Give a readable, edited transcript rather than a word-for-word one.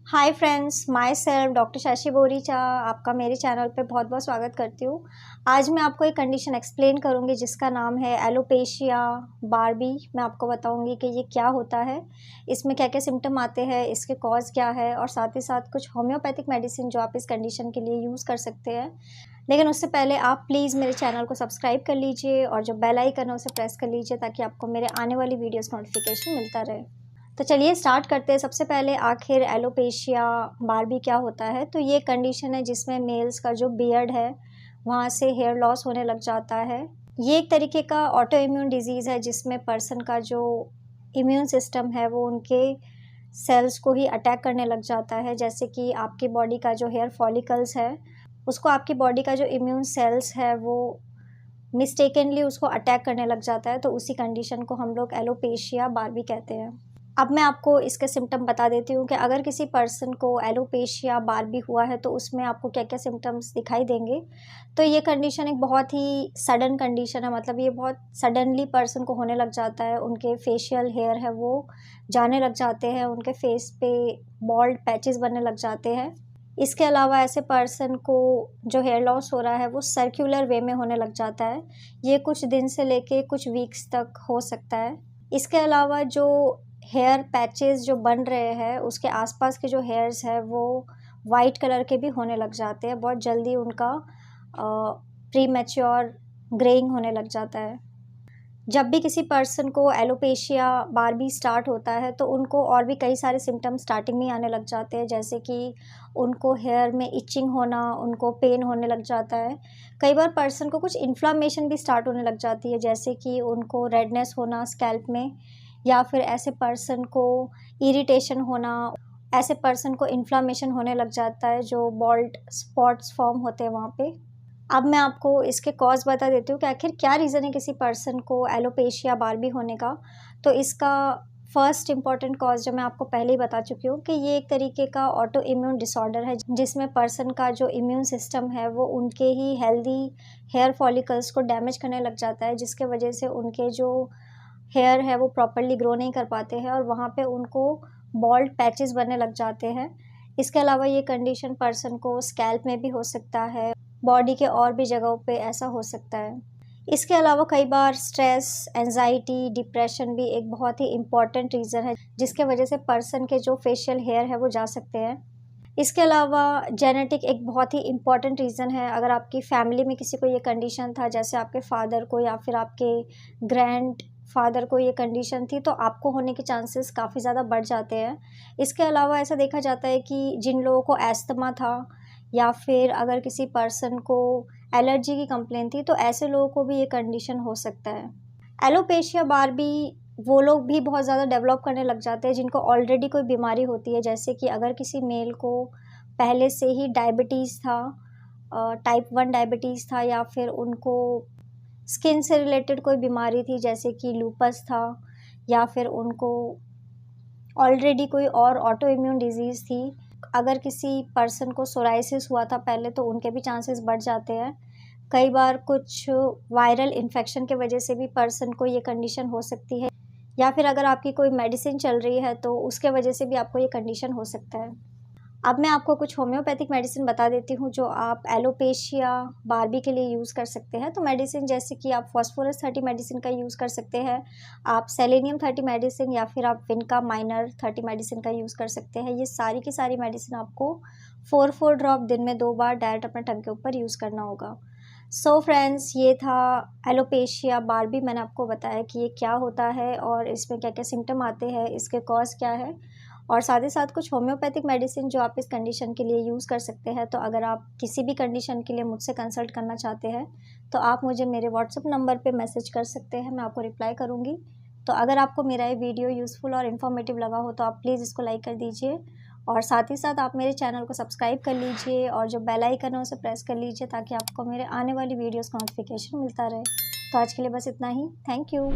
Hi friends, my self doctor Shashi Boricha आपका मेरे channel पे बहुत बहुत स्वागत करती हूँ। आज मैं आपको एक कंडीशन एक्सप्लेन करूँगी जिसका नाम है एलोपेशिया बार्बी। मैं आपको बताऊँगी कि ये क्या होता है, इसमें क्या क्या सिम्टम आते हैं, इसके कॉज क्या है और साथ ही साथ कुछ होम्योपैथिक मेडिसिन जो आप इस कंडीशन के लिए यूज़ कर सकते हैं। लेकिन उससे पहले आप प्लीज़ मेरे चैनल को सब्सक्राइब कर लीजिए और जो बेल आइकन है उसे प्रेस कर लीजिए ताकि आपको मेरे आने वाली वीडियोज़ नोटिफिकेशन मिलता रहे। तो चलिए स्टार्ट करते हैं। सबसे पहले आखिर एलोपेशिया बार्बी क्या होता है। तो ये कंडीशन है जिसमें मेल्स का जो बियर्ड है वहाँ से हेयर लॉस होने लग जाता है। ये एक तरीके का ऑटो इम्यून डिजीज़ है जिसमें पर्सन का जो इम्यून सिस्टम है वो उनके सेल्स को ही अटैक करने लग जाता है। जैसे कि आपकी बॉडी का जो हेयर फॉलिकल्स है उसको आपकी बॉडी का जो इम्यून सेल्स है वो मिस्टेकनली उसको अटैक करने लग जाता है। तो उसी कंडीशन को हम लोग एलोपेशिया बार्बी कहते हैं। अब मैं आपको इसके सिम्टम बता देती हूँ कि अगर किसी पर्सन को एलोपेशिया बार्बी हुआ है तो उसमें आपको क्या क्या सिम्टम्स दिखाई देंगे। तो ये कंडीशन एक बहुत ही सडन कंडीशन है, मतलब ये बहुत सडनली पर्सन को होने लग जाता है। उनके फेशियल हेयर है वो जाने लग जाते हैं, उनके फेस पे बॉल्ड पैचेस बनने लग जाते हैं। इसके अलावा ऐसे पर्सन को जो हेयर लॉस हो रहा है वो सर्कुलर वे में होने लग जाता है। ये कुछ दिन से लेके कुछ वीक्स तक हो सकता है। इसके अलावा जो हेयर पैचेस जो बन रहे हैं उसके आसपास के जो हेयर्स है वो वाइट कलर के भी होने लग जाते हैं। बहुत जल्दी उनका प्री मैच्योर ग्रेइंग होने लग जाता है। जब भी किसी पर्सन को एलोपेशिया बार्बी स्टार्ट होता है तो उनको और भी कई सारे सिम्टम स्टार्टिंग में आने लग जाते हैं, जैसे कि उनको हेयर में इचिंग होना, उनको पेन होने लग जाता है। कई बार पर्सन को कुछ इन्फ्लामेशन भी स्टार्ट होने लग जाती है, जैसे कि उनको रेडनेस होना स्कैल्प में, या फिर ऐसे पर्सन को इरिटेशन होना, ऐसे पर्सन को इन्फ्लामेशन होने लग जाता है जो बॉल्ड स्पॉट्स फॉर्म होते हैं वहाँ पे। अब मैं आपको इसके कॉज़ बता देती हूँ कि आखिर क्या रीज़न है किसी पर्सन को एलोपेशिया बार्बी होने का। तो इसका फर्स्ट इम्पॉर्टेंट कॉज़ जो मैं आपको पहले ही बता चुकी हूँ कि ये एक तरीके का ऑटो इम्यून डिसऑर्डर है जिसमें पर्सन का जो इम्यून सिस्टम है वो उनके ही हेल्दी हेयर फॉलिकल्स को डैमेज करने लग जाता है, जिसके वजह से उनके जो हेयर है वो प्रॉपर्ली ग्रो नहीं कर पाते हैं और वहाँ पे उनको बॉल्ड पैचेस बनने लग जाते हैं। इसके अलावा ये कंडीशन पर्सन को स्कैल्प में भी हो सकता है, बॉडी के और भी जगहों पे ऐसा हो सकता है। इसके अलावा कई बार स्ट्रेस, एंजाइटी, डिप्रेशन भी एक बहुत ही इम्पॉर्टेंट रीज़न है जिसके वजह से पर्सन के जो फेशियल हेयर है वो जा सकते हैं। इसके अलावा जेनेटिक एक बहुत ही इम्पॉर्टेंट रीज़न है। अगर आपकी फैमिली में किसी को ये कंडीशन था, जैसे आपके फादर को या फिर आपके ग्रैंड फादर को ये कंडीशन थी, तो आपको होने के चांसेस काफ़ी ज़्यादा बढ़ जाते हैं। इसके अलावा ऐसा देखा जाता है कि जिन लोगों को एस्थमा था या फिर अगर किसी पर्सन को एलर्जी की कंप्लेन थी तो ऐसे लोगों को भी ये कंडीशन हो सकता है। एलोपेशिया बार्बी वो लोग भी बहुत ज़्यादा डेवलप करने लग जाते हैं जिनको ऑलरेडी कोई बीमारी होती है, जैसे कि अगर किसी मेल को पहले से ही डायबिटीज़ था, टाइप 1 डायबिटीज़ था, या फिर उनको स्किन से रिलेटेड कोई बीमारी थी जैसे कि लूपस था, या फिर उनको ऑलरेडी कोई और ऑटो इम्यून डिजीज़ थी। अगर किसी पर्सन को सोराइसिस हुआ था पहले तो उनके भी चांसेस बढ़ जाते हैं। कई बार कुछ वायरल इन्फेक्शन के वजह से भी पर्सन को ये कंडीशन हो सकती है, या फिर अगर आपकी कोई मेडिसिन चल रही है तो उसके वजह से भी आपको ये कंडीशन हो सकता है। अब मैं आपको कुछ होम्योपैथिक मेडिसिन बता देती हूँ जो आप एलोपेशिया बार्बी के लिए यूज़ कर सकते हैं। तो मेडिसिन जैसे कि आप फास्फोरस 30 मेडिसिन का यूज़ कर सकते हैं, आप सेलेनियम 30 मेडिसिन या फिर आप विनका माइनर 30 मेडिसिन का यूज़ कर सकते हैं। ये सारी की सारी मेडिसिन आपको 4 ड्रॉप दिन में 2 बार डायरेक्ट अपने टंग के ऊपर यूज़ करना होगा। सो फ्रेंड्स, ये था एलोपेशिया बार्बी। मैंने आपको बताया कि ये क्या होता है और इसमें क्या क्या सिम्टम आते हैं, इसके कॉज क्या है, और साथ ही साथ कुछ होम्योपैथिक मेडिसिन जो आप इस कंडीशन के लिए यूज़ कर सकते हैं। तो अगर आप किसी भी कंडीशन के लिए मुझसे कंसल्ट करना चाहते हैं तो आप मुझे मेरे व्हाट्सएप नंबर पे मैसेज कर सकते हैं, मैं आपको रिप्लाई करूँगी। तो अगर आपको मेरा ये वीडियो यूज़फुल और इन्फॉर्मेटिव लगा हो तो आप प्लीज़ इसको लाइक कर दीजिए और साथ ही साथ आप मेरे चैनल को सब्सक्राइब कर लीजिए और जो बेल आइकन है उसे प्रेस कर लीजिए ताकि आपको मेरे आने वाली वीडियोज़ का नोटिफिकेशन मिलता रहे। तो आज के लिए बस इतना ही। Thank you.